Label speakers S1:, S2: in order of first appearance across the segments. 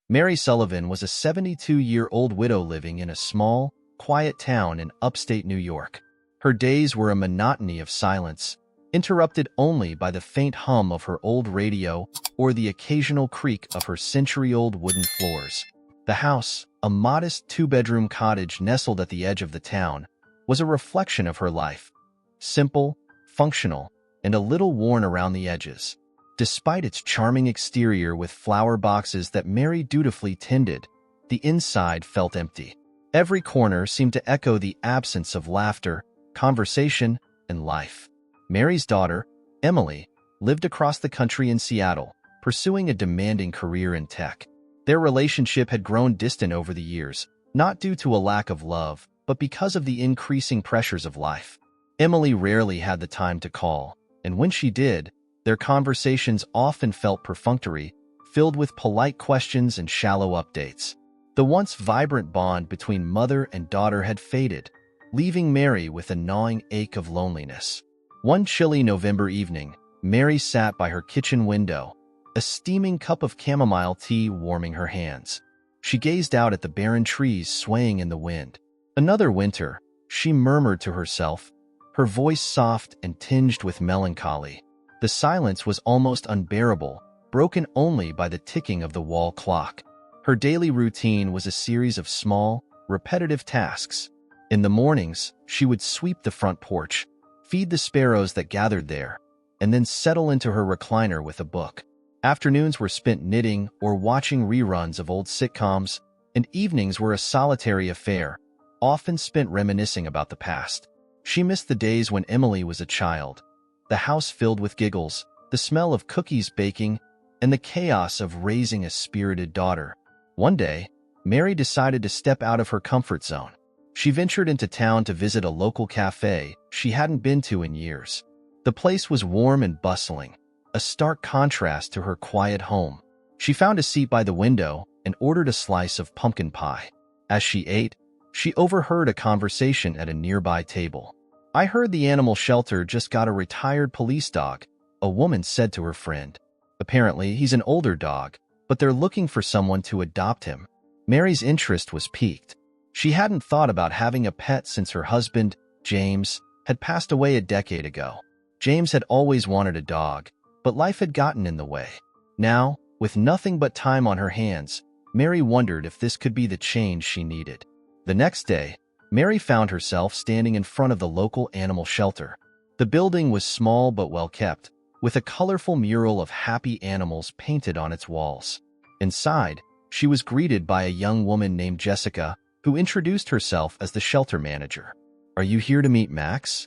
S1: Mary Sullivan was a 72-year-old widow living in a small, quiet town in upstate New York. Her days were a monotony of silence, interrupted only by the faint hum of her old radio or the occasional creak of her century-old wooden floors. The house, a modest two-bedroom cottage nestled at the edge of the town, was a reflection of her life. Simple, functional, and a little worn around the edges. Despite its charming exterior with flower boxes that Mary dutifully tended, the inside felt empty. Every corner seemed to echo the absence of laughter, conversation, and life. Mary's daughter, Emily, lived across the country in Seattle, pursuing a demanding career in tech. Their relationship had grown distant over the years, not due to a lack of love, but because of the increasing pressures of life. Emily rarely had the time to call, and when she did, their conversations often felt perfunctory, filled with polite questions and shallow updates. The once vibrant bond between mother and daughter had faded, leaving Mary with a gnawing ache of loneliness. One chilly November evening, Mary sat by her kitchen window, a steaming cup of chamomile tea warming her hands. She gazed out at the barren trees swaying in the wind. Another winter, she murmured to herself, her voice soft and tinged with melancholy. The silence was almost unbearable, broken only by the ticking of the wall clock. Her daily routine was a series of small, repetitive tasks. In the mornings, she would sweep the front porch, feed the sparrows that gathered there, and then settle into her recliner with a book. Afternoons were spent knitting or watching reruns of old sitcoms, and evenings were a solitary affair, often spent reminiscing about the past. She missed the days when Emily was a child, the house filled with giggles, the smell of cookies baking, and the chaos of raising a spirited daughter. One day, Mary decided to step out of her comfort zone. She ventured into town to visit a local cafe she hadn't been to in years. The place was warm and bustling, a stark contrast to her quiet home. She found a seat by the window and ordered a slice of pumpkin pie. As she ate, she overheard a conversation at a nearby table. "I heard the animal shelter just got a retired police dog," a woman said to her friend. "Apparently, he's an older dog, but they're looking for someone to adopt him." Mary's interest was piqued. She hadn't thought about having a pet since her husband, James, had passed away a decade ago. James had always wanted a dog, but life had gotten in the way. Now, with nothing but time on her hands, Mary wondered if this could be the change she needed. The next day, Mary found herself standing in front of the local animal shelter. The building was small but well-kept, with a colorful mural of happy animals painted on its walls. Inside, she was greeted by a young woman named Jessica, who introduced herself as the shelter manager. "Are you here to meet Max?"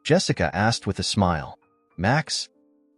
S1: Jessica asked with a smile. "Max?"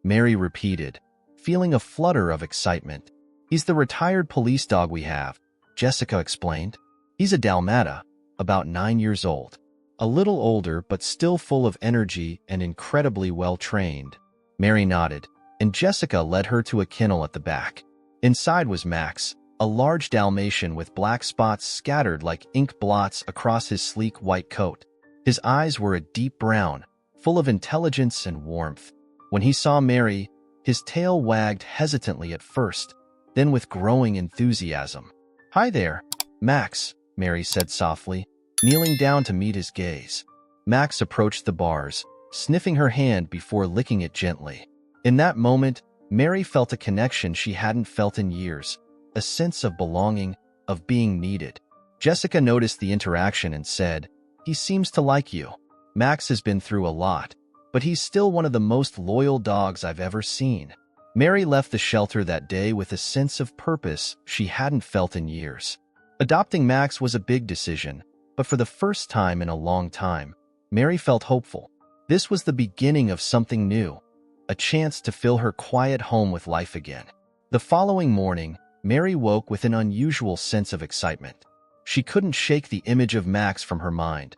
S1: Mary repeated, feeling a flutter of excitement. "He's the retired police dog we have," Jessica explained. "He's a Dalmatian, about 9 years old. A little older but still full of energy and incredibly well-trained." Mary nodded, and Jessica led her to a kennel at the back. Inside was Max, a large Dalmatian with black spots scattered like ink blots across his sleek white coat. His eyes were a deep brown, full of intelligence and warmth. When he saw Mary, his tail wagged hesitantly at first, then with growing enthusiasm. "Hi there, Max," Mary said softly, kneeling down to meet his gaze. Max approached the bars, sniffing her hand before licking it gently. In that moment, Mary felt a connection she hadn't felt in years, a sense of belonging, of being needed. Jessica noticed the interaction and said, "He seems to like you. Max has been through a lot, but he's still one of the most loyal dogs I've ever seen." Mary left the shelter that day with a sense of purpose she hadn't felt in years. Adopting Max was a big decision, but for the first time in a long time, Mary felt hopeful. This was the beginning of something new, a chance to fill her quiet home with life again. The following morning, Mary woke with an unusual sense of excitement. She couldn't shake the image of Max from her mind.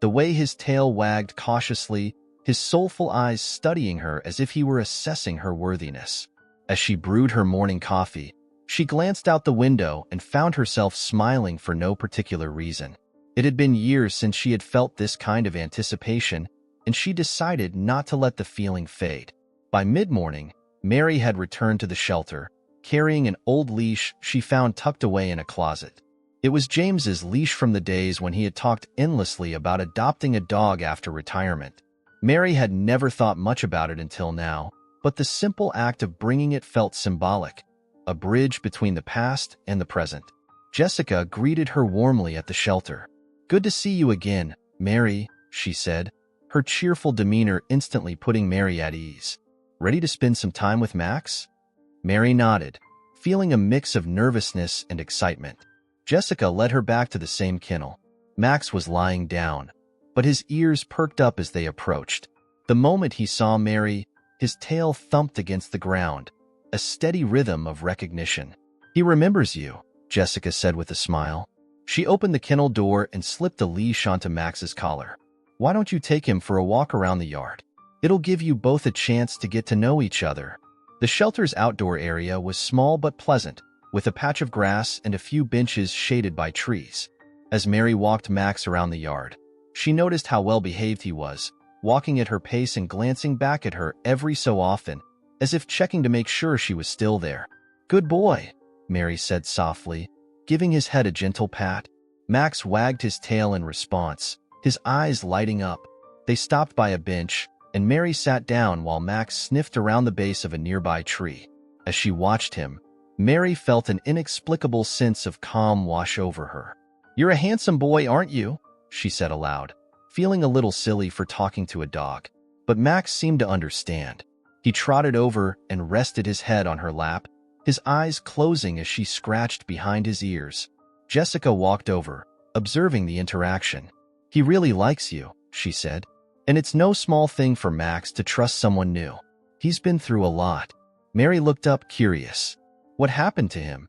S1: The way his tail wagged cautiously, his soulful eyes studying her as if he were assessing her worthiness. As she brewed her morning coffee, she glanced out the window and found herself smiling for no particular reason. It had been years since she had felt this kind of anticipation, and she decided not to let the feeling fade. By mid-morning, Mary had returned to the shelter, carrying an old leash she found tucked away in a closet. It was James's leash from the days when he had talked endlessly about adopting a dog after retirement. Mary had never thought much about it until now, but the simple act of bringing it felt symbolic, a bridge between the past and the present. Jessica greeted her warmly at the shelter. "Good to see you again, Mary," she said, her cheerful demeanor instantly putting Mary at ease. "Ready to spend some time with Max?" Mary nodded, feeling a mix of nervousness and excitement. Jessica led her back to the same kennel. Max was lying down, but his ears perked up as they approached. The moment he saw Mary, his tail thumped against the ground, a steady rhythm of recognition. "He remembers you," Jessica said with a smile. She opened the kennel door and slipped a leash onto Max's collar. "Why don't you take him for a walk around the yard? It'll give you both a chance to get to know each other." The shelter's outdoor area was small but pleasant, with a patch of grass and a few benches shaded by trees. As Mary walked Max around the yard, she noticed how well-behaved he was, walking at her pace and glancing back at her every so often, as if checking to make sure she was still there. "Good boy," Mary said softly, giving his head a gentle pat. Max wagged his tail in response, his eyes lighting up. They stopped by a bench, and Mary sat down while Max sniffed around the base of a nearby tree. As she watched him, Mary felt an inexplicable sense of calm wash over her. "You're a handsome boy, aren't you?" she said aloud, feeling a little silly for talking to a dog. But Max seemed to understand. He trotted over and rested his head on her lap, his eyes closing as she scratched behind his ears. Jessica walked over, observing the interaction. "He really likes you," she said. "And it's no small thing for Max to trust someone new. He's been through a lot." Mary looked up, curious. "What happened to him?"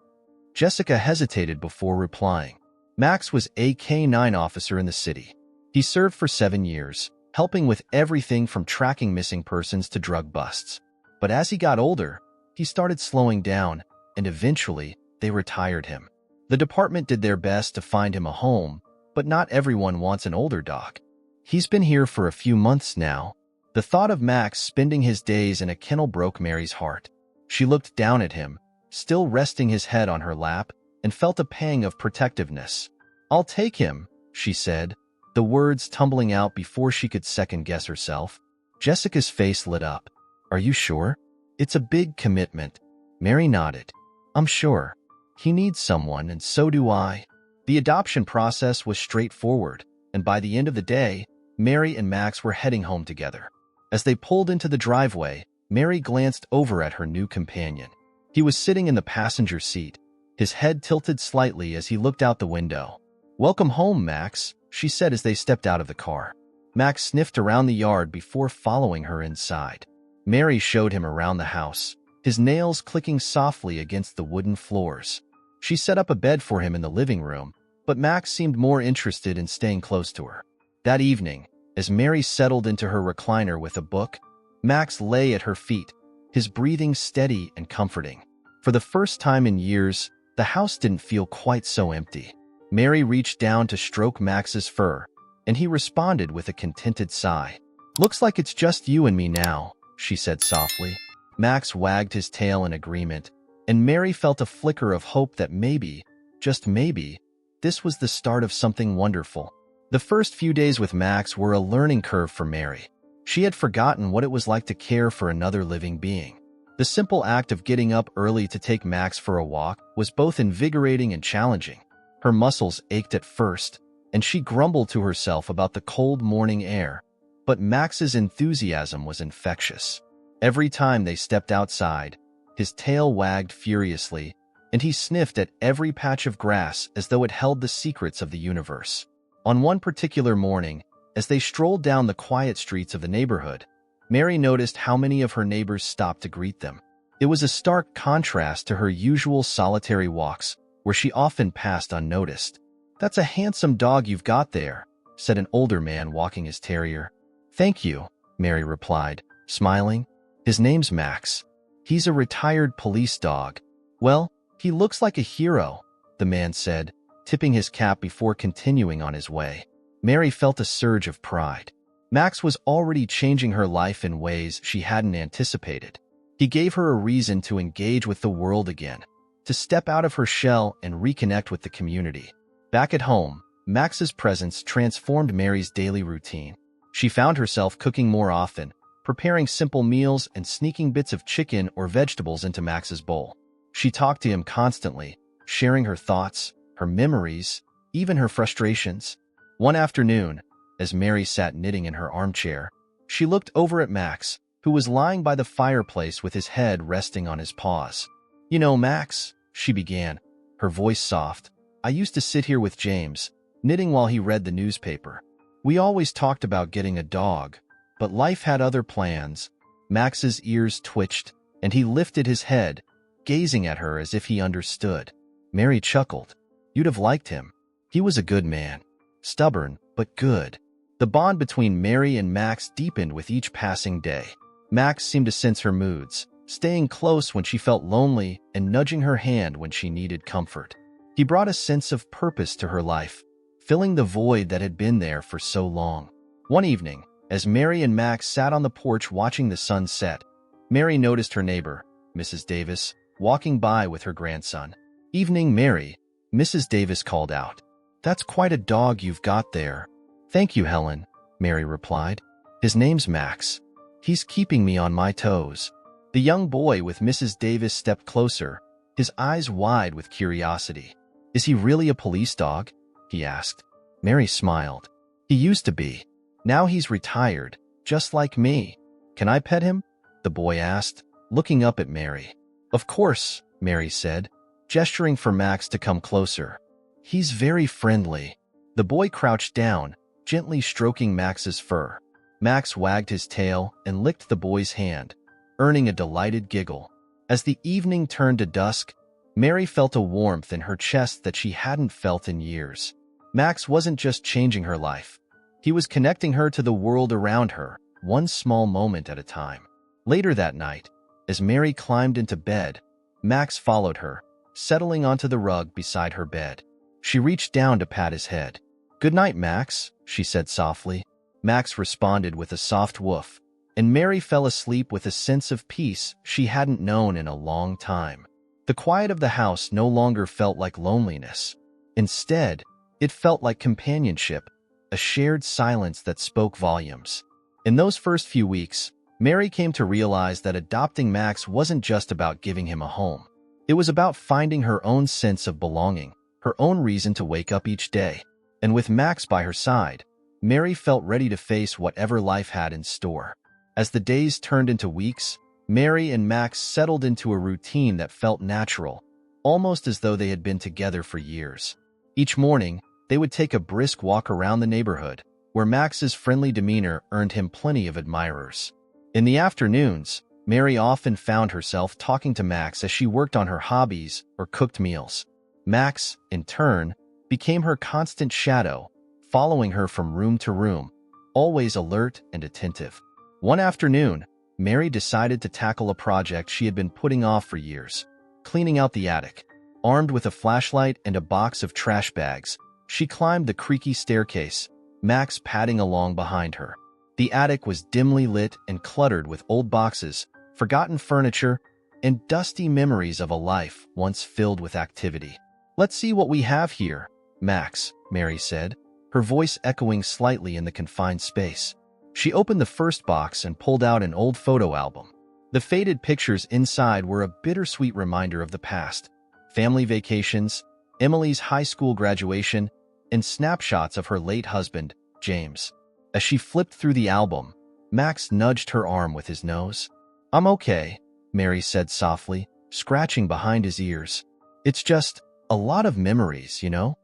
S1: Jessica hesitated before replying. Max was a K-9 officer in the city. He served for 7 years, helping with everything from tracking missing persons to drug busts. But as he got older, he started slowing down, and eventually, they retired him. The department did their best to find him a home, but not everyone wants an older dog. He's been here for a few months now. The thought of Max spending his days in a kennel broke Mary's heart. She looked down at him, still resting his head on her lap, and felt a pang of protectiveness. "I'll take him," she said, the words tumbling out before she could second-guess herself. Jessica's face lit up. "Are you sure? It's a big commitment." Mary nodded. "I'm sure. He needs someone, and so do I." The adoption process was straightforward, and by the end of the day, Mary and Max were heading home together. As they pulled into the driveway, Mary glanced over at her new companion. He was sitting in the passenger seat, his head tilted slightly as he looked out the window. "Welcome home, Max," she said as they stepped out of the car. Max sniffed around the yard before following her inside. Mary showed him around the house, his nails clicking softly against the wooden floors. She set up a bed for him in the living room, but Max seemed more interested in staying close to her. That evening, as Mary settled into her recliner with a book, Max lay at her feet, his breathing steady and comforting. For the first time in years, the house didn't feel quite so empty. Mary reached down to stroke Max's fur, and he responded with a contented sigh. "Looks like it's just you and me now," she said softly. Max wagged his tail in agreement, and Mary felt a flicker of hope that maybe, just maybe, this was the start of something wonderful. The first few days with Max were a learning curve for Mary. She had forgotten what it was like to care for another living being. The simple act of getting up early to take Max for a walk was both invigorating and challenging. Her muscles ached at first, and she grumbled to herself about the cold morning air. But Max's enthusiasm was infectious. Every time they stepped outside, his tail wagged furiously, and he sniffed at every patch of grass as though it held the secrets of the universe. On one particular morning, as they strolled down the quiet streets of the neighborhood, Mary noticed how many of her neighbors stopped to greet them. It was a stark contrast to her usual solitary walks, where she often passed unnoticed. "That's a handsome dog you've got there," said an older man walking his terrier. "Thank you," Mary replied, smiling. "His name's Max. He's a retired police dog." "Well, he looks like a hero," the man said, tipping his cap before continuing on his way. Mary felt a surge of pride. Max was already changing her life in ways she hadn't anticipated. He He gave her a reason to engage with the world again, to step out of her shell and reconnect with the community. Back at home, Max's presence transformed Mary's daily routine. She found herself cooking more often, preparing simple meals and sneaking bits of chicken or vegetables into Max's bowl. She talked to him constantly, sharing her thoughts, her memories, even her frustrations. One afternoon, as Mary sat knitting in her armchair, she looked over at Max, who was lying by the fireplace with his head resting on his paws. "You know, Max," she began, her voice soft, "I used to sit here with James, knitting while he read the newspaper. We always talked about getting a dog, but life had other plans." Max's ears twitched, and he lifted his head, gazing at her as if he understood. Mary chuckled. "You'd have liked him. He was a good man. Stubborn, but good." The bond between Mary and Max deepened with each passing day. Max seemed to sense her moods, staying close when she felt lonely and nudging her hand when she needed comfort. He brought a sense of purpose to her life, filling the void that had been there for so long. One evening, as Mary and Max sat on the porch watching the sun set, Mary noticed her neighbor, Mrs. Davis, walking by with her grandson. "Evening, Mary," Mrs. Davis called out. "That's quite a dog you've got there." "Thank you, Helen," Mary replied. "His name's Max. He's keeping me on my toes." The young boy with Mrs. Davis stepped closer, his eyes wide with curiosity. "Is he really a police dog?" he asked. Mary smiled. "He used to be. Now he's retired, just like me." "Can I pet him?" the boy asked, looking up at Mary. "Of course," Mary said, gesturing for Max to come closer. "He's very friendly." The boy crouched down, gently stroking Max's fur. Max wagged his tail and licked the boy's hand, earning a delighted giggle. As the evening turned to dusk, Mary felt a warmth in her chest that she hadn't felt in years. Max wasn't just changing her life. He was connecting her to the world around her, one small moment at a time. Later that night, as Mary climbed into bed, Max followed her, settling onto the rug beside her bed. She reached down to pat his head. "Good night, Max," she said softly. Max responded with a soft woof, and Mary fell asleep with a sense of peace she hadn't known in a long time. The quiet of the house no longer felt like loneliness. Instead, it felt like companionship, a shared silence that spoke volumes. In those first few weeks, Mary came to realize that adopting Max wasn't just about giving him a home. It was about finding her own sense of belonging, her own reason to wake up each day. And with Max by her side, Mary felt ready to face whatever life had in store. As the days turned into weeks, Mary and Max settled into a routine that felt natural, almost as though they had been together for years. Each morning, they would take a brisk walk around the neighborhood, where Max's friendly demeanor earned him plenty of admirers. In the afternoons, Mary often found herself talking to Max as she worked on her hobbies or cooked meals. Max, in turn, became her constant shadow, following her from room to room, always alert and attentive. One afternoon, Mary decided to tackle a project she had been putting off for years, cleaning out the attic. Armed with a flashlight and a box of trash bags, she climbed the creaky staircase, Max padding along behind her. The attic was dimly lit and cluttered with old boxes, forgotten furniture, and dusty memories of a life once filled with activity. "Let's see what we have here, Max," Mary said, her voice echoing slightly in the confined space. She opened the first box and pulled out an old photo album. The faded pictures inside were a bittersweet reminder of the past. Family vacations, Emily's high school graduation, and snapshots of her late husband, James. As she flipped through the album, Max nudged her arm with his nose. "I'm okay," Mary said softly, scratching behind his ears. "It's just a lot of memories, you know?"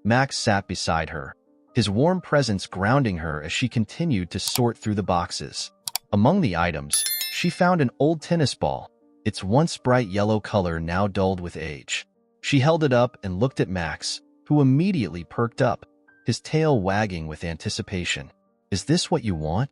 S1: Max sat beside her, his warm presence grounding her as she continued to sort through the boxes. Among the items, she found an old tennis ball, its once bright yellow color now dulled with age. She held it up and looked at Max, who immediately perked up, his tail wagging with anticipation. "Is this what you want?"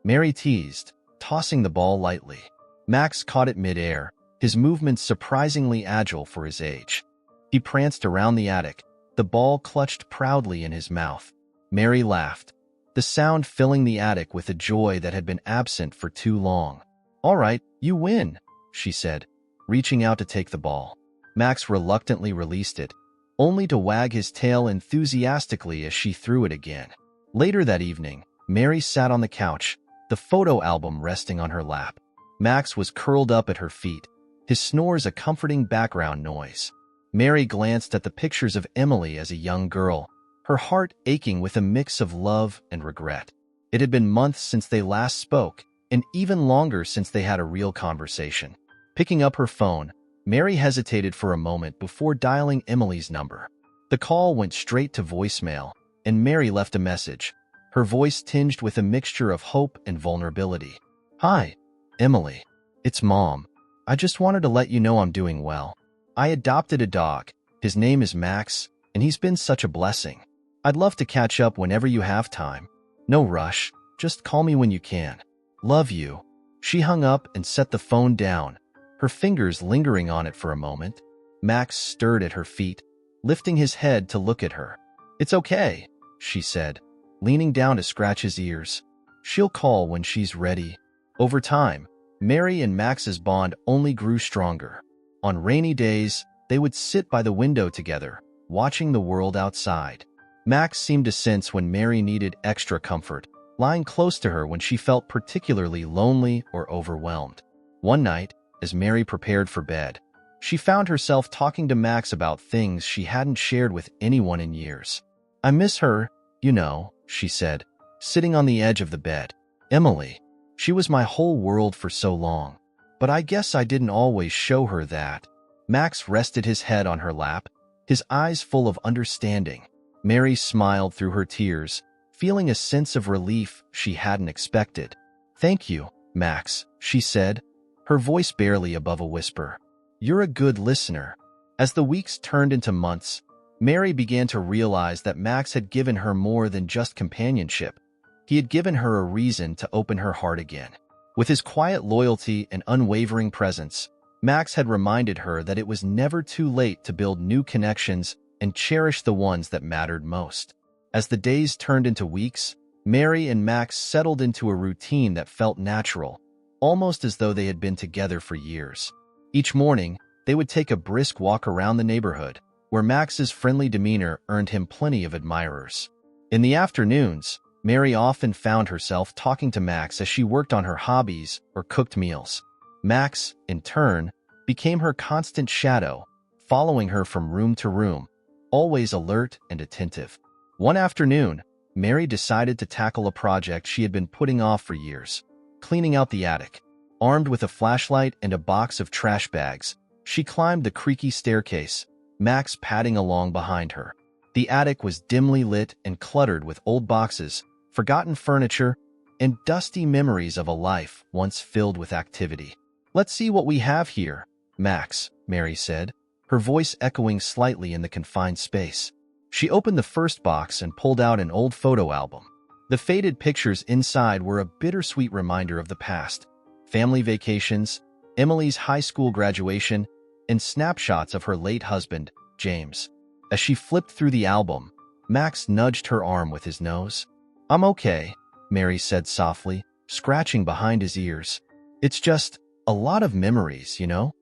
S1: Mary teased, tossing the ball lightly. Max caught it mid-air, his movements surprisingly agile for his age. He pranced around the attic, the ball clutched proudly in his mouth. Mary laughed, the sound filling the attic with a joy that had been absent for too long. "All right, you win," she said, reaching out to take the ball. Max reluctantly released it, only to wag his tail enthusiastically as she threw it again. Later that evening, Mary sat on the couch, the photo album resting on her lap. Max was curled up at her feet, his snores a comforting background noise. Mary glanced at the pictures of Emily as a young girl, her heart aching with a mix of love and regret. It had been months since they last spoke, and even longer since they had a real conversation. Picking up her phone, Mary hesitated for a moment before dialing Emily's number. The call went straight to voicemail, and Mary left a message, her voice tinged with a mixture of hope and vulnerability. "Hi, Emily. It's Mom. I just wanted to let you know I'm doing well. I adopted a dog. His name is Max, and he's been such a blessing. I'd love to catch up whenever you have time. No rush, just call me when you can. Love you." She hung up and set the phone down, her fingers lingering on it for a moment. Max stirred at her feet, lifting his head to look at her. "It's okay," she said, leaning down to scratch his ears. "She'll call when she's ready." Over time, Mary and Max's bond only grew stronger. On rainy days, they would sit by the window together, watching the world outside. Max seemed to sense when Mary needed extra comfort, lying close to her when she felt particularly lonely or overwhelmed. One night, as Mary prepared for bed, she found herself talking to Max about things she hadn't shared with anyone in years. "I miss her, you know," she said, sitting on the edge of the bed. "Emily. She was my whole world for so long, but I guess I didn't always show her that." Max rested his head on her lap, his eyes full of understanding. Mary smiled through her tears, feeling a sense of relief she hadn't expected. "Thank you, Max," she said, her voice barely above a whisper. "You're a good listener." As the weeks turned into months, Mary began to realize that Max had given her more than just companionship. He had given her a reason to open her heart again. With his quiet loyalty and unwavering presence, Max had reminded her that it was never too late to build new connections and cherish the ones that mattered most. As the days turned into weeks, Mary and Max settled into a routine that felt natural, almost as though they had been together for years. Each morning, they would take a brisk walk around the neighborhood, where Max's friendly demeanor earned him plenty of admirers. In the afternoons, Mary often found herself talking to Max as she worked on her hobbies or cooked meals. Max, in turn, became her constant shadow, following her from room to room, always alert and attentive. One afternoon, Mary decided to tackle a project she had been putting off for years, cleaning out the attic. Armed with a flashlight and a box of trash bags, she climbed the creaky staircase, Max padding along behind her. The attic was dimly lit and cluttered with old boxes, forgotten furniture, and dusty memories of a life once filled with activity. "Let's see what we have here, Max," Mary said, her voice echoing slightly in the confined space. She opened the first box and pulled out an old photo album. The faded pictures inside were a bittersweet reminder of the past: family vacations, Emily's high school graduation, and snapshots of her late husband, James. As she flipped through the album, Max nudged her arm with his nose. "I'm okay," Mary said softly, scratching behind his ears. "It's just a lot of memories, you know?"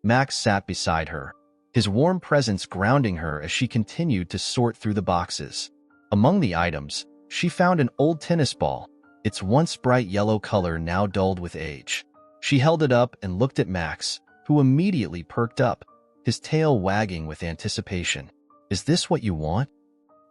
S1: Max sat beside her, his warm presence grounding her as she continued to sort through the boxes. Among the items, she found an old tennis ball, its once bright yellow color now dulled with age. She held it up and looked at Max, who immediately perked up, his tail wagging with anticipation. "Is this what you want?"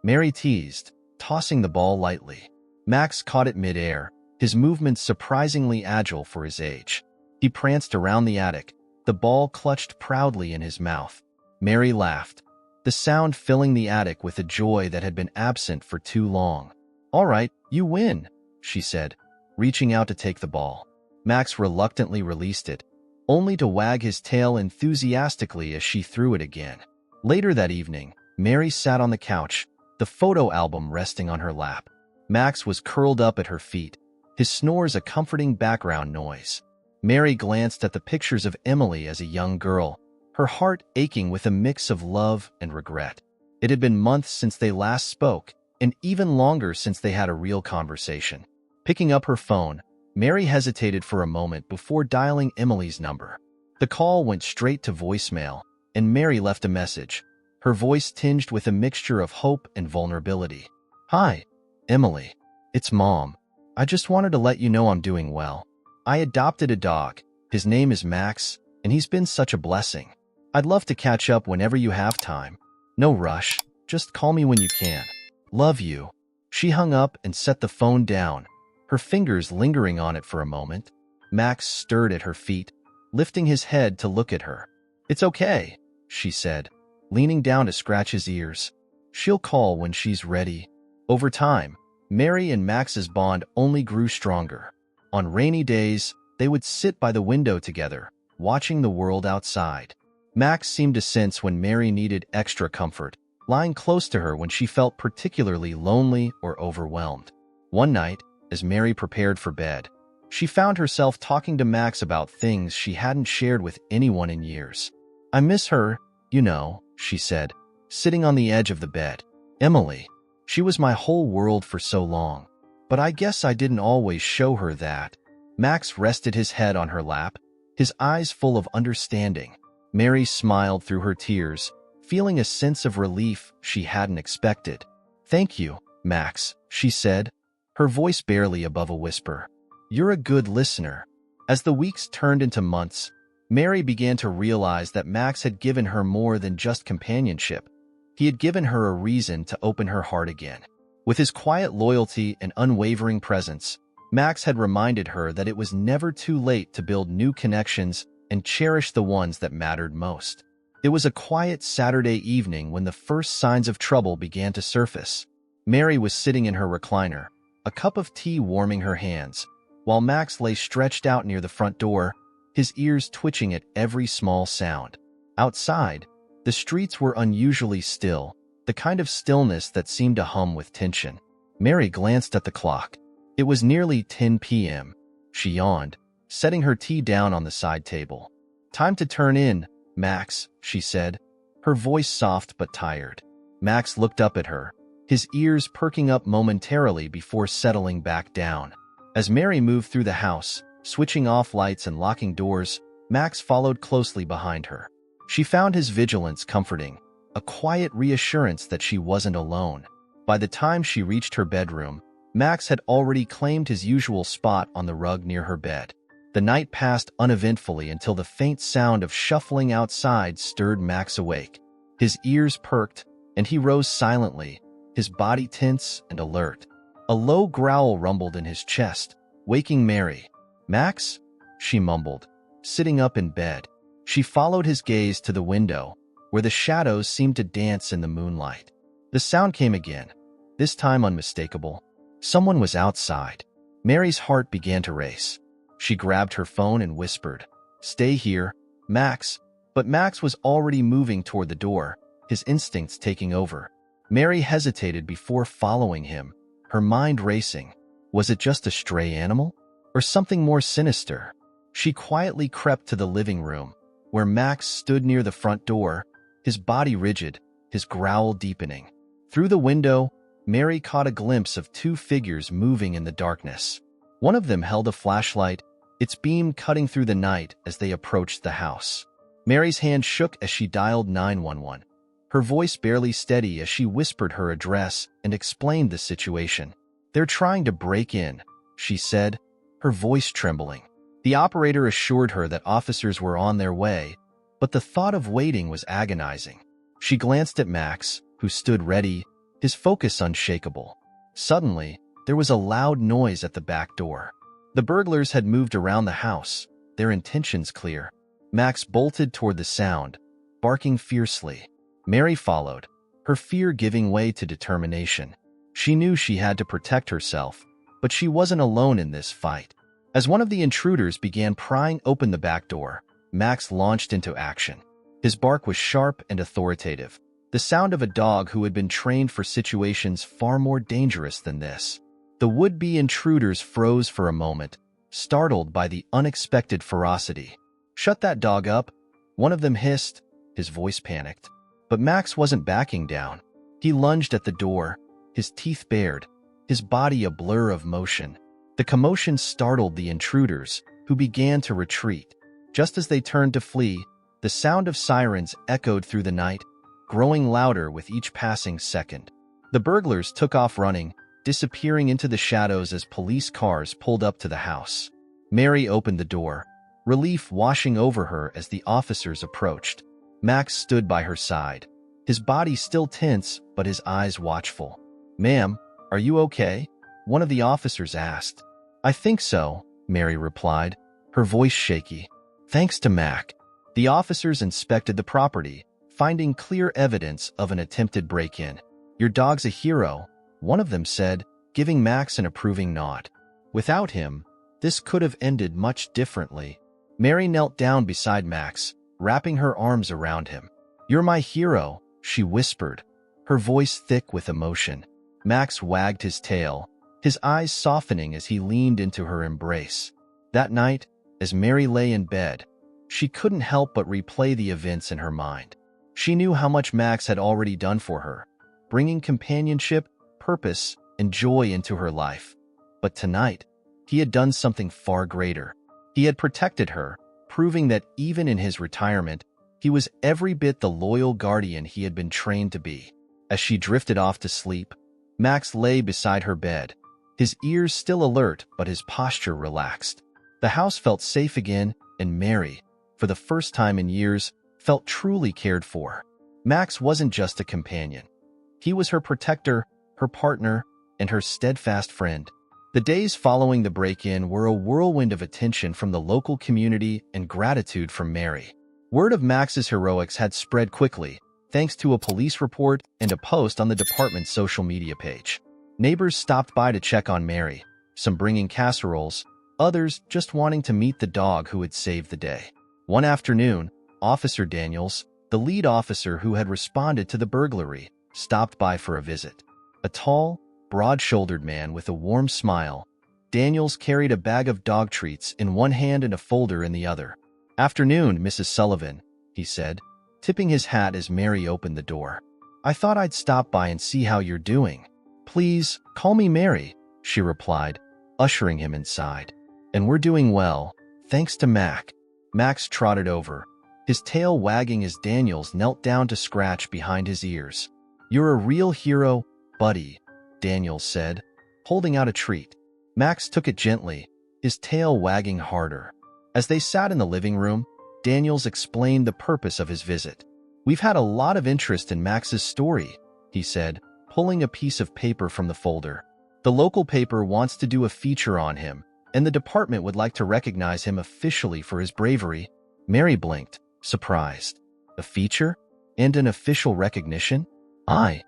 S1: Mary teased, tossing the ball lightly. Max caught it mid-air, his movements surprisingly agile for his age. He pranced around the attic, the ball clutched proudly in his mouth. Mary laughed, the sound filling the attic with a joy that had been absent for too long. "All right, you win," she said, reaching out to take the ball. Max reluctantly released it, only to wag his tail enthusiastically as she threw it again. Later that evening, Mary sat on the couch, the photo album resting on her lap. Max was curled up at her feet, his snores a comforting background noise. Mary glanced at the pictures of Emily as a young girl, her heart aching with a mix of love and regret. It had been months since they last spoke, and even longer since they had a real conversation. Picking up her phone, Mary hesitated for a moment before dialing Emily's number. The call went straight to voicemail, and Mary left a message, her voice tinged with a mixture of hope and vulnerability. "Hi, Emily. It's Mom. I just wanted to let you know I'm doing well. I adopted a dog. His name is Max, and he's been such a blessing. I'd love to catch up whenever you have time. No rush. Just call me when you can. Love you." She hung up and set the phone down, her fingers lingering on it for a moment. Max stirred at her feet, lifting his head to look at her. "It's okay," she said, leaning down to scratch his ears. "She'll call when she's ready." Over time, Mary and Max's bond only grew stronger. On rainy days, they would sit by the window together, watching the world outside. Max seemed to sense when Mary needed extra comfort, lying close to her when she felt particularly lonely or overwhelmed. One night, as Mary prepared for bed, she found herself talking to Max about things she hadn't shared with anyone in years. "I miss her, you know," she said, sitting on the edge of the bed. "Emily. She was my whole world for so long. But I guess I didn't always show her that." Max rested his head on her lap, his eyes full of understanding. Mary smiled through her tears, feeling a sense of relief she hadn't expected. "Thank you, Max," she said, her voice barely above a whisper. "You're a good listener." As the weeks turned into months, Mary began to realize that Max had given her more than just companionship. He had given her a reason to open her heart again. With his quiet loyalty and unwavering presence, Max had reminded her that it was never too late to build new connections and cherish the ones that mattered most. It was a quiet Saturday evening when the first signs of trouble began to surface. Mary was sitting in her recliner, a cup of tea warming her hands, while Max lay stretched out near the front door, his ears twitching at every small sound. Outside, the streets were unusually still, the kind of stillness that seemed to hum with tension. Mary glanced at the clock. It was nearly 10 p.m. She yawned, setting her tea down on the side table. "Time to turn in, Max," she said, her voice soft but tired. Max looked up at her, his ears perking up momentarily before settling back down. As Mary moved through the house, switching off lights and locking doors, Max followed closely behind her. She found his vigilance comforting, a quiet reassurance that she wasn't alone. By the time she reached her bedroom, Max had already claimed his usual spot on the rug near her bed. The night passed uneventfully until the faint sound of shuffling outside stirred Max awake. His ears perked, and he rose silently, his body tense and alert. A low growl rumbled in his chest, waking Mary. "Max?" she mumbled, sitting up in bed. She followed his gaze to the window, where the shadows seemed to dance in the moonlight. The sound came again, this time unmistakable. Someone was outside. Mary's heart began to race. She grabbed her phone and whispered, "Stay here, Max." But Max was already moving toward the door, his instincts taking over. Mary hesitated before following him, her mind racing. Was it just a stray animal? Or something more sinister? She quietly crept to the living room, where Max stood near the front door, his body rigid, his growl deepening. Through the window, Mary caught a glimpse of two figures moving in the darkness. One of them held a flashlight, its beam cutting through the night as they approached the house. Mary's hand shook as she dialed 911, her voice barely steady as she whispered her address and explained the situation. "They're trying to break in," she said, her voice trembling. The operator assured her that officers were on their way, but the thought of waiting was agonizing. She glanced at Max, who stood ready, his focus unshakable. Suddenly, there was a loud noise at the back door. The burglars had moved around the house, their intentions clear. Max bolted toward the sound, barking fiercely. Mary followed, her fear giving way to determination. She knew she had to protect herself, but she wasn't alone in this fight. As one of the intruders began prying open the back door, Max launched into action. His bark was sharp and authoritative, the sound of a dog who had been trained for situations far more dangerous than this. The would-be intruders froze for a moment, startled by the unexpected ferocity. "Shut that dog up," one of them hissed, his voice panicked. But Max wasn't backing down. He lunged at the door, his teeth bared, his body a blur of motion. The commotion startled the intruders, who began to retreat. Just as they turned to flee, the sound of sirens echoed through the night, growing louder with each passing second. The burglars took off running, disappearing into the shadows as police cars pulled up to the house. Mary opened the door, relief washing over her as the officers approached. Max stood by her side, his body still tense but his eyes watchful. "Ma'am, are you okay?" one of the officers asked. "I think so," Mary replied, her voice shaky. "Thanks to Mac." The officers inspected the property, finding clear evidence of an attempted break-in. "Your dog's a hero," one of them said, giving Max an approving nod. Without him, this could have ended much differently. Mary knelt down beside Max, wrapping her arms around him. "You're my hero," she whispered, her voice thick with emotion. Max wagged his tail, his eyes softening as he leaned into her embrace. That night, as Mary lay in bed, she couldn't help but replay the events in her mind. She knew how much Max had already done for her, bringing companionship, purpose, and joy into her life. But tonight, he had done something far greater. He had protected her, proving that even in his retirement, he was every bit the loyal guardian he had been trained to be. As she drifted off to sleep, Max lay beside her bed, his ears still alert but his posture relaxed. The house felt safe again, and Mary, for the first time in years, felt truly cared for. Max wasn't just a companion. He was her protector, her partner, and her steadfast friend. The days following the break-in were a whirlwind of attention from the local community and gratitude from Mary. Word of Max's heroics had spread quickly, thanks to a police report and a post on the department's social media page. Neighbors stopped by to check on Mary, some bringing casseroles, others just wanting to meet the dog who had saved the day. One afternoon, Officer Daniels, the lead officer who had responded to the burglary, stopped by for a visit. A tall, broad-shouldered man with a warm smile, Daniels carried a bag of dog treats in one hand and a folder in the other. "Afternoon, Mrs. Sullivan," he said, tipping his hat as Mary opened the door. "I thought I'd stop by and see how you're doing." "Please, call me Mary," she replied, ushering him inside. "And we're doing well, thanks to Mac." Max trotted over, his tail wagging as Daniels knelt down to scratch behind his ears. "You're a real hero, buddy," Daniels said, holding out a treat. Max took it gently, his tail wagging harder. As they sat in the living room, Daniels explained the purpose of his visit. "We've had a lot of interest in Max's story," he said, pulling a piece of paper from the folder. "The local paper wants to do a feature on him, and the department would like to recognize him officially for his bravery." Mary blinked, surprised. "A feature? And an official recognition?" I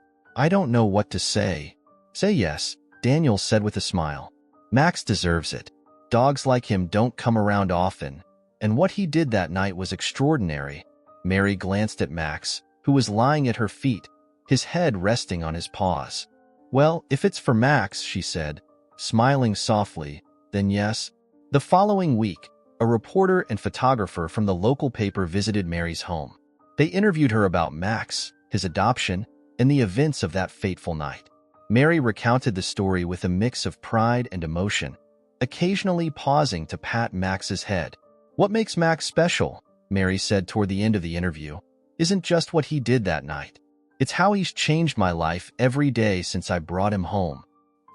S1: don't know what to say." "Say yes," Daniels said with a smile. "Max deserves it. Dogs like him don't come around often, and what he did that night was extraordinary." Mary glanced at Max, who was lying at her feet, his head resting on his paws. "Well, if it's for Max," she said, smiling softly, "then yes." The following week, a reporter and photographer from the local paper visited Mary's home. They interviewed her about Max, his adoption, and the events of that fateful night. Mary recounted the story with a mix of pride and emotion, occasionally pausing to pat Max's head. "What makes Max special," Mary said toward the end of the interview, "isn't just what he did that night. It's how he's changed my life every day since I brought him home.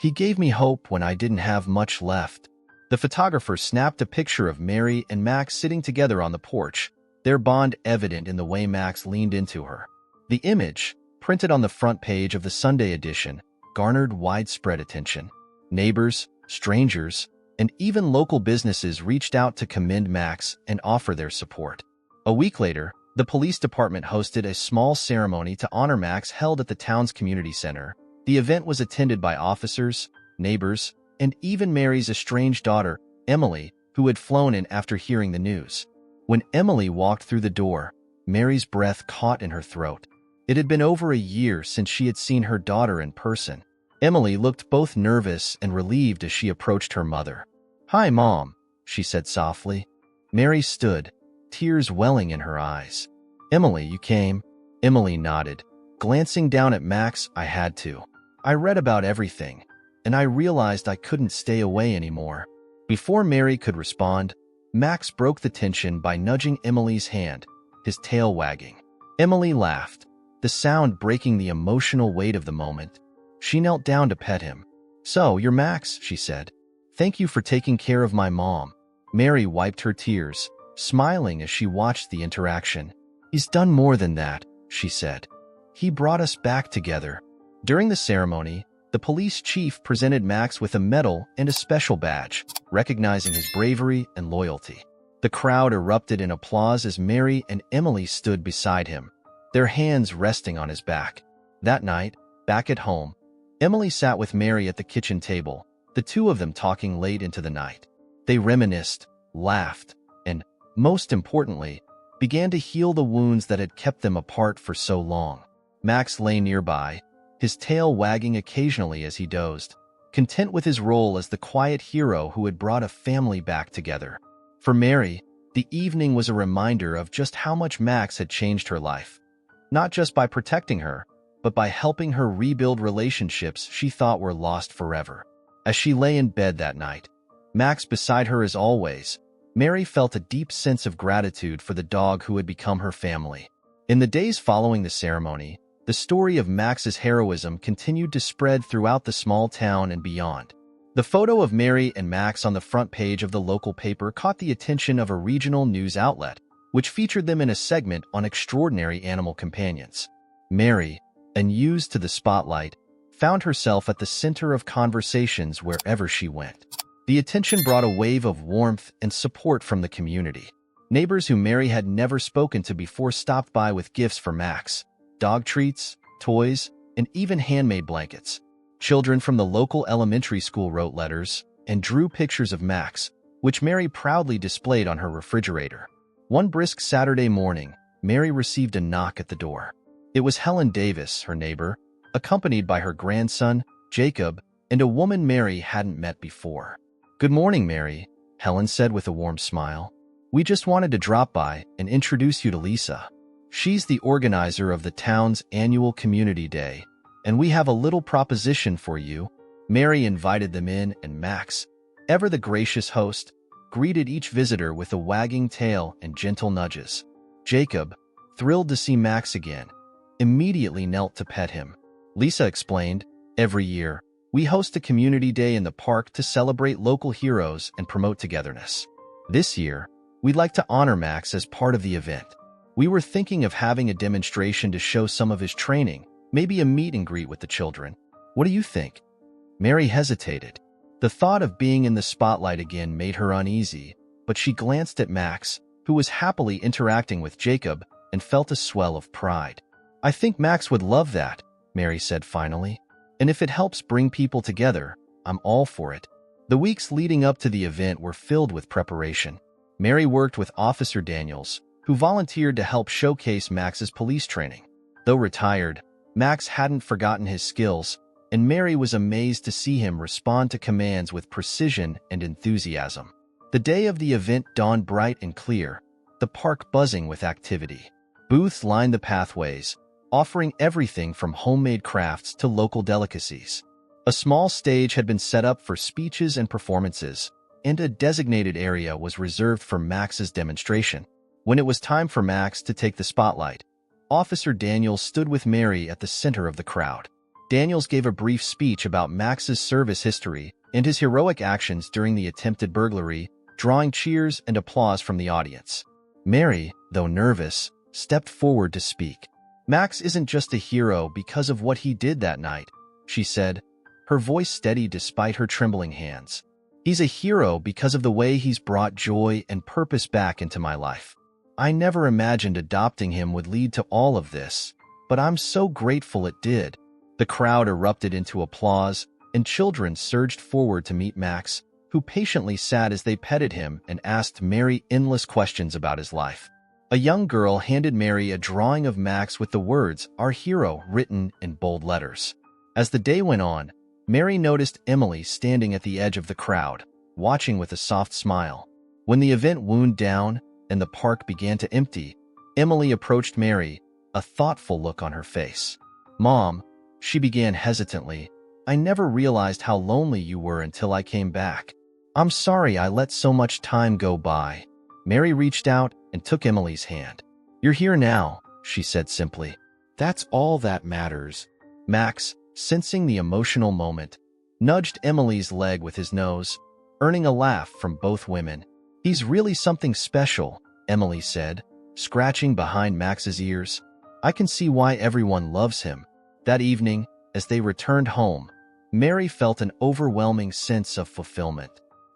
S1: He gave me hope when I didn't have much left." The photographer snapped a picture of Mary and Max sitting together on the porch, their bond evident in the way Max leaned into her. The image, printed on the front page of the Sunday edition, garnered widespread attention. Neighbors, strangers, and even local businesses reached out to commend Max and offer their support. A week later, the police department hosted a small ceremony to honor Max held at the town's community center. The event was attended by officers, neighbors, and even Mary's estranged daughter, Emily, who had flown in after hearing the news. When Emily walked through the door, Mary's breath caught in her throat. It had been over a year since she had seen her daughter in person. Emily looked both nervous and relieved as she approached her mother. "Hi, Mom," she said softly. Mary stood, tears welling in her eyes. "Emily, you came?" Emily nodded, glancing down at Max. "I had to. I read about everything, and I realized I couldn't stay away anymore." Before Mary could respond, Max broke the tension by nudging Emily's hand, his tail wagging. Emily laughed, the sound breaking the emotional weight of the moment. She knelt down to pet him. "So, you're Max," she said. "Thank you for taking care of my mom." Mary wiped her tears, smiling as she watched the interaction. "He's done more than that," she said. "He brought us back together." During the ceremony, the police chief presented Max with a medal and a special badge, recognizing his bravery and loyalty. The crowd erupted in applause as Mary and Emily stood beside him, their hands resting on his back. That night, back at home, Emily sat with Mary at the kitchen table, the two of them talking late into the night. They reminisced, laughed, and, most importantly, began to heal the wounds that had kept them apart for so long. Max lay nearby, his tail wagging occasionally as he dozed, content with his role as the quiet hero who had brought a family back together. For Mary, the evening was a reminder of just how much Max had changed her life. Not just by protecting her, but by helping her rebuild relationships she thought were lost forever. As she lay in bed that night, Max beside her as always, Mary felt a deep sense of gratitude for the dog who had become her family. In the days following the ceremony, the story of Max's heroism continued to spread throughout the small town and beyond. The photo of Mary and Max on the front page of the local paper caught the attention of a regional news outlet, which featured them in a segment on extraordinary animal companions. Mary, unused to the spotlight, found herself at the center of conversations wherever she went. The attention brought a wave of warmth and support from the community. Neighbors who Mary had never spoken to before stopped by with gifts for Max, dog treats, toys, and even handmade blankets. Children from the local elementary school wrote letters and drew pictures of Max, which Mary proudly displayed on her refrigerator. One brisk Saturday morning, Mary received a knock at the door. It was Helen Davis, her neighbor, accompanied by her grandson, Jacob, and a woman Mary hadn't met before. "Good morning, Mary," Helen said with a warm smile. "We just wanted to drop by and introduce you to Lisa. She's the organizer of the town's annual community day, and we have a little proposition for you." Mary invited them in, and Max, ever the gracious host, greeted each visitor with a wagging tail and gentle nudges. Jacob, thrilled to see Max again, immediately knelt to pet him. Lisa explained, "Every year, we host a community day in the park to celebrate local heroes and promote togetherness. This year, we'd like to honor Max as part of the event. We were thinking of having a demonstration to show some of his training, maybe a meet and greet with the children. What do you think?" Mary hesitated. The thought of being in the spotlight again made her uneasy, but she glanced at Max, who was happily interacting with Jacob, and felt a swell of pride. "I think Max would love that," Mary said finally. "And if it helps bring people together, I'm all for it." The weeks leading up to the event were filled with preparation. Mary worked with Officer Daniels, who volunteered to help showcase Max's police training. Though retired, Max hadn't forgotten his skills, and Mary was amazed to see him respond to commands with precision and enthusiasm. The day of the event dawned bright and clear, the park buzzing with activity. Booths lined the pathways, offering everything from homemade crafts to local delicacies. A small stage had been set up for speeches and performances, and a designated area was reserved for Max's demonstration. When it was time for Max to take the spotlight, Officer Daniels stood with Mary at the center of the crowd. Daniels gave a brief speech about Max's service history and his heroic actions during the attempted burglary, drawing cheers and applause from the audience. Mary, though nervous, stepped forward to speak. "Max isn't just a hero because of what he did that night," she said, her voice steady despite her trembling hands. "He's a hero because of the way he's brought joy and purpose back into my life. I never imagined adopting him would lead to all of this, but I'm so grateful it did." The crowd erupted into applause, and children surged forward to meet Max, who patiently sat as they petted him and asked Mary endless questions about his life. A young girl handed Mary a drawing of Max with the words, "Our hero," written in bold letters. As the day went on, Mary noticed Emily standing at the edge of the crowd, watching with a soft smile. When the event wound down and the park began to empty, Emily approached Mary, a thoughtful look on her face. "Mom," she began hesitantly, "I never realized how lonely you were until I came back." I'm sorry I let so much time go by. Mary reached out and took Emily's hand. You're here now, she said simply. That's all that matters. Max, sensing the emotional moment, nudged Emily's leg with his nose, earning a laugh from both women. He's really something special, Emily said, scratching behind Max's ears. I can see why everyone loves him. That evening, as they returned home, Mary felt an overwhelming sense of fulfillment.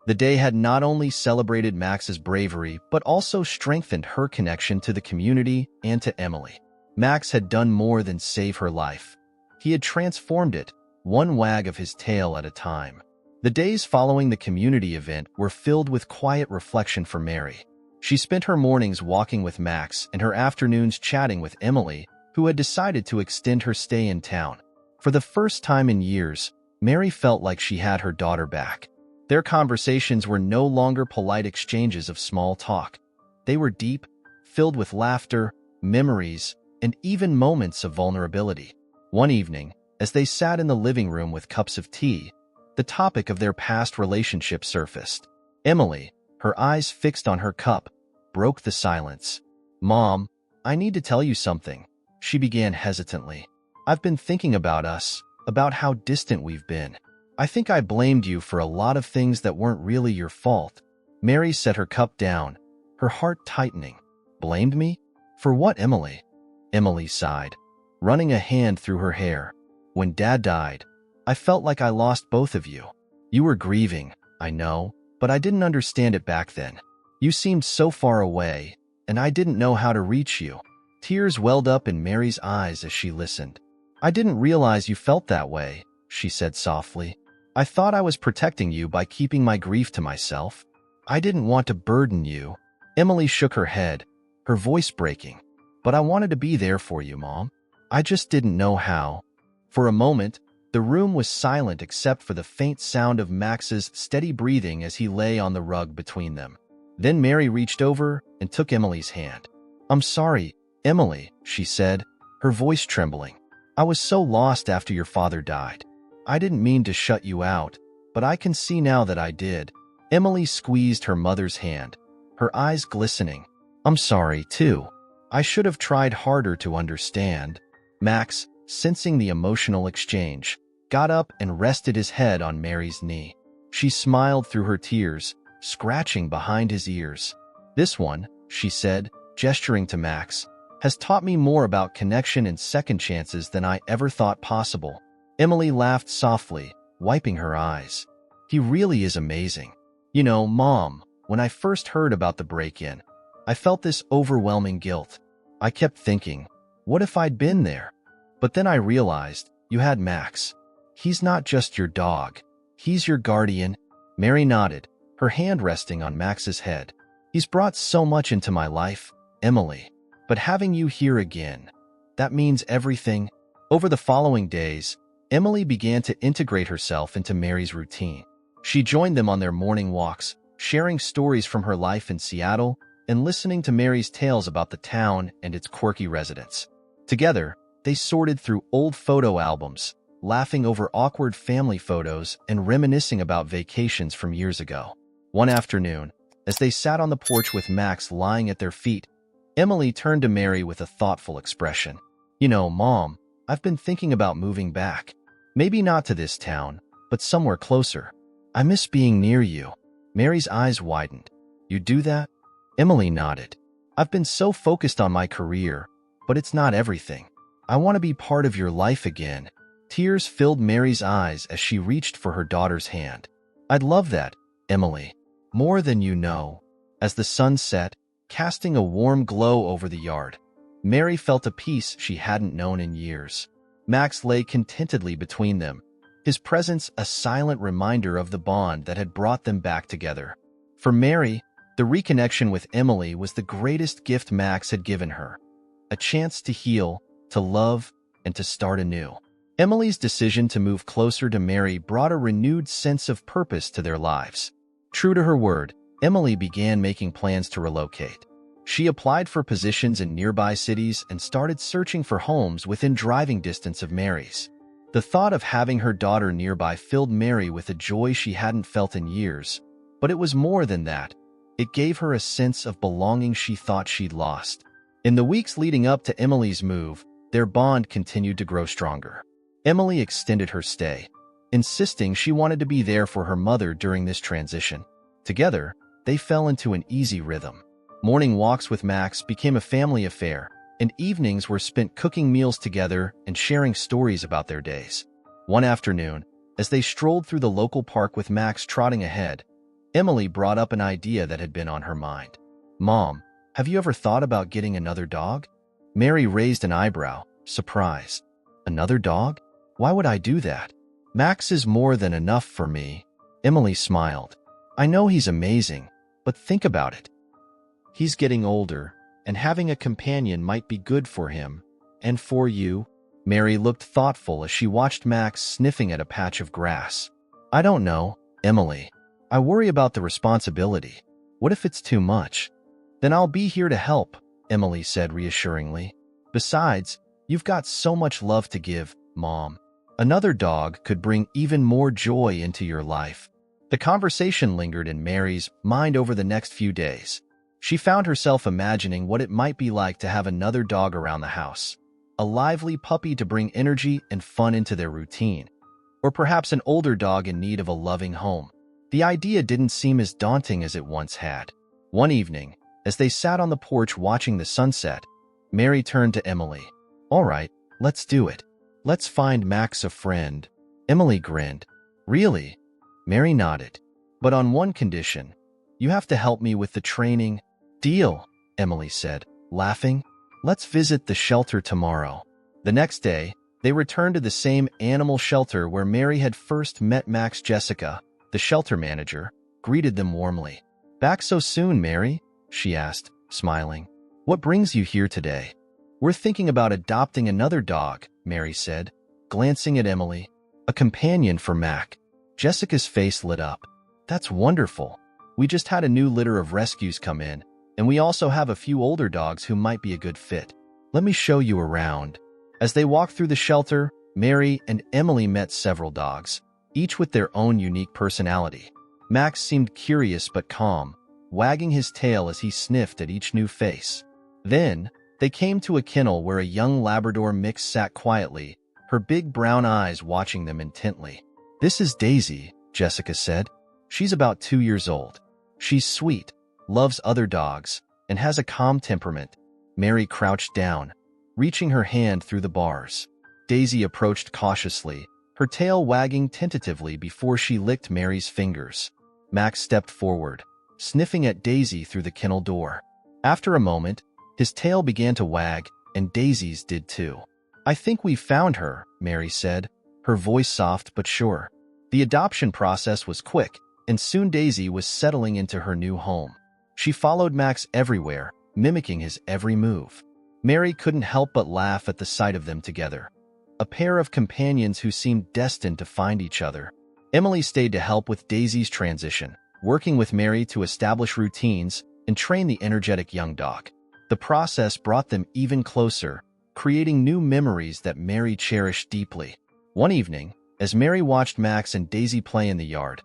S1: The day had not only celebrated Max's bravery, but also strengthened her connection to the community and to Emily. Max had done more than save her life. He had transformed it, one wag of his tail at a time. The days following the community event were filled with quiet reflection for Mary. She spent her mornings walking with Max and her afternoons chatting with Emily, who had decided to extend her stay in town. For the first time in years, Mary felt like she had her daughter back. Their conversations were no longer polite exchanges of small talk. They were deep, filled with laughter, memories, and even moments of vulnerability. One evening, as they sat in the living room with cups of tea, the topic of their past relationship surfaced. Emily, her eyes fixed on her cup, broke the silence. Mom, I need to tell you something, she began hesitantly. I've been thinking about us, about how distant we've been. I think I blamed you for a lot of things that weren't really your fault. Mary set her cup down, her heart tightening. Blamed me? For what, Emily? Emily sighed, running a hand through her hair. When Dad died, I felt like I lost both of you. You were grieving, I know, but I didn't understand it back then. You seemed so far away, and I didn't know how to reach you. Tears welled up in Mary's eyes as she listened. I didn't realize you felt that way, she said softly. I thought I was protecting you by keeping my grief to myself. I didn't want to burden you. Emily shook her head, her voice breaking. But I wanted to be there for you, Mom. I just didn't know how. For a moment, the room was silent except for the faint sound of Max's steady breathing as he lay on the rug between them. Then Mary reached over and took Emily's hand. I'm sorry, Emily, she said, her voice trembling. I was so lost after your father died. I didn't mean to shut you out, but I can see now that I did. Emily squeezed her mother's hand, her eyes glistening. I'm sorry, too. I should have tried harder to understand. Max, sensing the emotional exchange, got up and rested his head on Mary's knee. She smiled through her tears, scratching behind his ears. This one, she said, gesturing to Max, has taught me more about connection and second chances than I ever thought possible. Emily laughed softly, wiping her eyes. He really is amazing. You know, Mom, when I first heard about the break-in, I felt this overwhelming guilt. I kept thinking, what if I'd been there? But then I realized, you had Max. He's not just your dog. He's your guardian. Mary nodded, her hand resting on Max's head. He's brought so much into my life, Emily. But having you here again, that means everything. Over the following days, Emily began to integrate herself into Mary's routine. She joined them on their morning walks, sharing stories from her life in Seattle and listening to Mary's tales about the town and its quirky residents. Together, they sorted through old photo albums, laughing over awkward family photos and reminiscing about vacations from years ago. One afternoon, as they sat on the porch with Max lying at their feet, Emily turned to Mary with a thoughtful expression. You know, Mom, I've been thinking about moving back. Maybe not to this town, but somewhere closer. I miss being near you. Mary's eyes widened. You do that? Emily nodded. I've been so focused on my career, but it's not everything. I want to be part of your life again. Tears filled Mary's eyes as she reached for her daughter's hand. I'd love that, Emily. More than you know. As the sun set, casting a warm glow over the yard, Mary felt a peace she hadn't known in years. Max lay contentedly between them, his presence a silent reminder of the bond that had brought them back together. For Mary, the reconnection with Emily was the greatest gift Max had given her. A chance to heal, to love, and to start anew. Emily's decision to move closer to Mary brought a renewed sense of purpose to their lives. True to her word, Emily began making plans to relocate. She applied for positions in nearby cities and started searching for homes within driving distance of Mary's. The thought of having her daughter nearby filled Mary with a joy she hadn't felt in years. But it was more than that. It gave her a sense of belonging she thought she'd lost. In the weeks leading up to Emily's move, their bond continued to grow stronger. Emily extended her stay, insisting she wanted to be there for her mother during this transition. Together, they fell into an easy rhythm. Morning walks with Max became a family affair, and evenings were spent cooking meals together and sharing stories about their days. One afternoon, as they strolled through the local park with Max trotting ahead, Emily brought up an idea that had been on her mind. "Mom, have you ever thought about getting another dog?" Mary raised an eyebrow, surprised. "Another dog? Why would I do that? Max is more than enough for me." Emily smiled. "I know he's amazing, but think about it. He's getting older, and having a companion might be good for him. And for you." Mary looked thoughtful as she watched Max sniffing at a patch of grass. "I don't know, Emily. I worry about the responsibility. What if it's too much?" "Then I'll be here to help," Emily said reassuringly. "Besides, you've got so much love to give, Mom. Another dog could bring even more joy into your life." The conversation lingered in Mary's mind over the next few days. She found herself imagining what it might be like to have another dog around the house. A lively puppy to bring energy and fun into their routine. Or perhaps an older dog in need of a loving home. The idea didn't seem as daunting as it once had. One evening, as they sat on the porch watching the sunset, Mary turned to Emily. "All right, let's do it. Let's find Max a friend." Emily grinned. "Really?" Mary nodded. "But on one condition. You have to help me with the training." "Deal," Emily said, laughing. "Let's visit the shelter tomorrow." The next day, they returned to the same animal shelter where Mary had first met Max. Jessica, the shelter manager, greeted them warmly. "Back so soon, Mary?" she asked, smiling. "What brings you here today?" "We're thinking about adopting another dog," Mary said, glancing at Emily. "A companion for Mac." Jessica's face lit up. "That's wonderful. We just had a new litter of rescues come in, and we also have a few older dogs who might be a good fit. Let me show you around." As they walked through the shelter, Mary and Emily met several dogs, each with their own unique personality. Max seemed curious but calm, wagging his tail as he sniffed at each new face. Then, they came to a kennel where a young Labrador mix sat quietly, her big brown eyes watching them intently. "This is Daisy," Jessica said. "She's about 2 years old. She's sweet, loves other dogs, and has a calm temperament." Mary crouched down, reaching her hand through the bars. Daisy approached cautiously, her tail wagging tentatively before she licked Mary's fingers. Max stepped forward, sniffing at Daisy through the kennel door. After a moment, his tail began to wag, and Daisy's did too. "I think we've found her," Mary said, her voice soft but sure. The adoption process was quick, and soon Daisy was settling into her new home. She followed Max everywhere, mimicking his every move. Mary couldn't help but laugh at the sight of them together. A pair of companions who seemed destined to find each other. Emily stayed to help with Daisy's transition, working with Mary to establish routines and train the energetic young dog. The process brought them even closer, creating new memories that Mary cherished deeply. One evening, as Mary watched Max and Daisy play in the yard,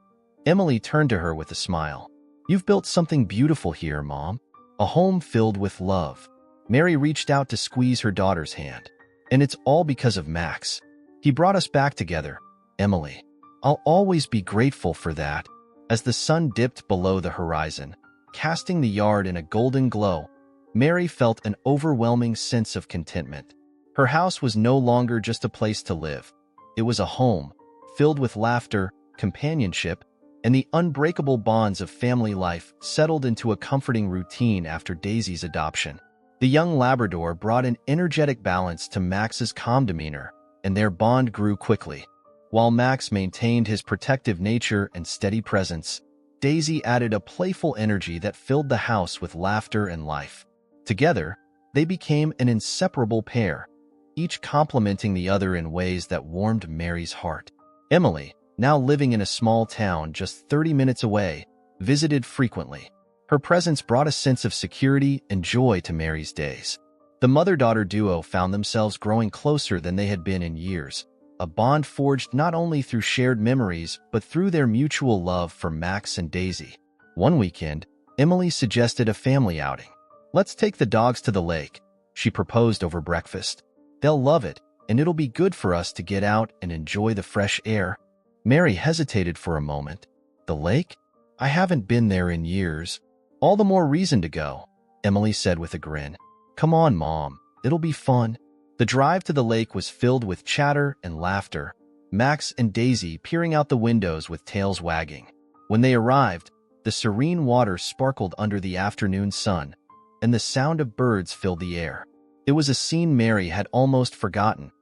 S1: Emily turned to her with a smile. "You've built something beautiful here, Mom. A home filled with love." Mary reached out to squeeze her daughter's hand. "And it's all because of Max. He brought us back together, Emily. I'll always be grateful for that." As the sun dipped below the horizon, casting the yard in a golden glow, Mary felt an overwhelming sense of contentment. Her house was no longer just a place to live. It was a home, filled with laughter, companionship, and the unbreakable bonds of family life settled into a comforting routine after Daisy's adoption. The young Labrador brought an energetic balance to Max's calm demeanor, and their bond grew quickly. While Max maintained his protective nature and steady presence, Daisy added a playful energy that filled the house with laughter and life. Together, they became an inseparable pair, each complementing the other in ways that warmed Mary's heart. Emily, now living in a small town just 30 minutes away, visited frequently. Her presence brought a sense of security and joy to Mary's days. The mother-daughter duo found themselves growing closer than they had been in years, a bond forged not only through shared memories but through their mutual love for Max and Daisy. One weekend, Emily suggested a family outing. "Let's take the dogs to the lake," she proposed over breakfast. "They'll love it, and it'll be good for us to get out and enjoy the fresh air." Mary hesitated for a moment. "The lake? I haven't been there in years." "All the more reason to go," Emily said with a grin. "Come on, Mom. It'll be fun." The drive to the lake was filled with chatter and laughter, Max and Daisy peering out the windows with tails wagging. When they arrived, the serene water sparkled under the afternoon sun, and the sound of birds filled the air. It was a scene Mary had almost forgotten,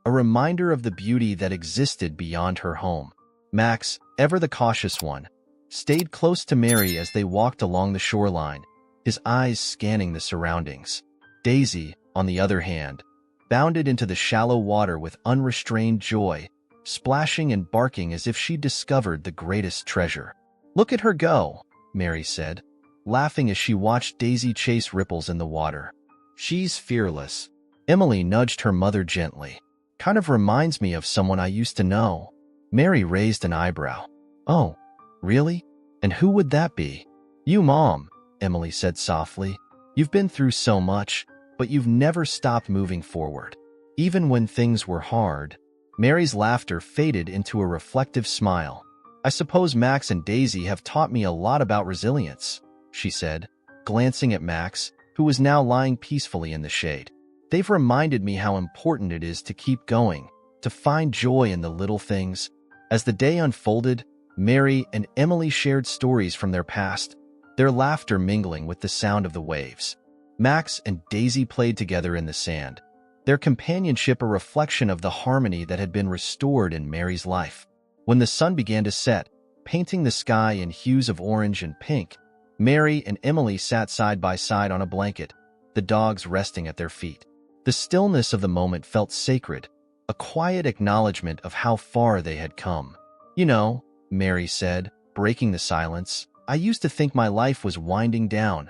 S1: a reminder of the beauty that existed beyond her home. Max, ever the cautious one, stayed close to Mary as they walked along the shoreline, his eyes scanning the surroundings. Daisy, on the other hand, bounded into the shallow water with unrestrained joy, splashing and barking as if she'd discovered the greatest treasure. "Look at her go," Mary said, laughing as she watched Daisy chase ripples in the water. "She's fearless." Emily nudged her mother gently. "Kind of reminds me of someone I used to know." Mary raised an eyebrow. "Oh, really? And who would that be?" "You, Mom," Emily said softly. "You've been through so much, but you've never stopped moving forward, even when things were hard." Mary's laughter faded into a reflective smile. "I suppose Max and Daisy have taught me a lot about resilience," she said, glancing at Max, who was now lying peacefully in the shade. "They've reminded me how important it is to keep going, to find joy in the little things." As the day unfolded, Mary and Emily shared stories from their past, their laughter mingling with the sound of the waves. Max and Daisy played together in the sand, their companionship a reflection of the harmony that had been restored in Mary's life. When the sun began to set, painting the sky in hues of orange and pink, Mary and Emily sat side by side on a blanket, the dogs resting at their feet. The stillness of the moment felt sacred, a quiet acknowledgement of how far they had come. "You know," Mary said, breaking the silence, "I used to think my life was winding down,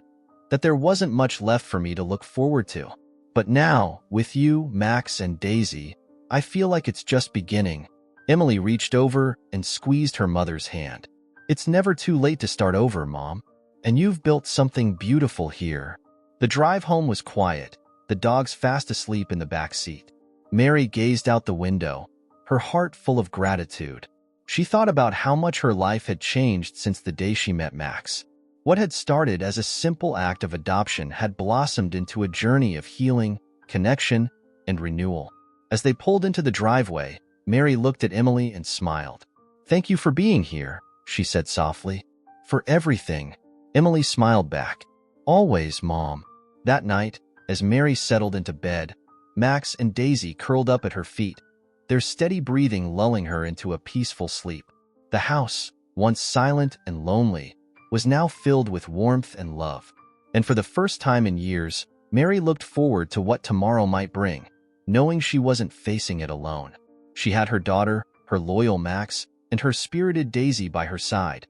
S1: that there wasn't much left for me to look forward to. But now, with you, Max, and Daisy, I feel like it's just beginning." Emily reached over and squeezed her mother's hand. "It's never too late to start over, Mom. And you've built something beautiful here." The drive home was quiet, the dogs fast asleep in the back seat. Mary gazed out the window, her heart full of gratitude. She thought about how much her life had changed since the day she met Max. What had started as a simple act of adoption had blossomed into a journey of healing, connection, and renewal. As they pulled into the driveway, Mary looked at Emily and smiled. "Thank you for being here," she said softly. "For everything." Emily smiled back. "Always, Mom." That night, as Mary settled into bed, Max and Daisy curled up at her feet, their steady breathing lulling her into a peaceful sleep. The house, once silent and lonely, was now filled with warmth and love. And for the first time in years, Mary looked forward to what tomorrow might bring, knowing she wasn't facing it alone. She had her daughter, her loyal Max, and her spirited Daisy by her side.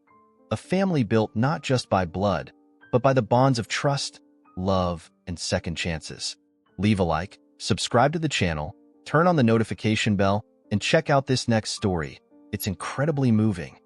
S1: A family built not just by blood, but by the bonds of trust, love, and second chances. Leave a like, subscribe to the channel, turn on the notification bell, and check out this next story. It's incredibly moving.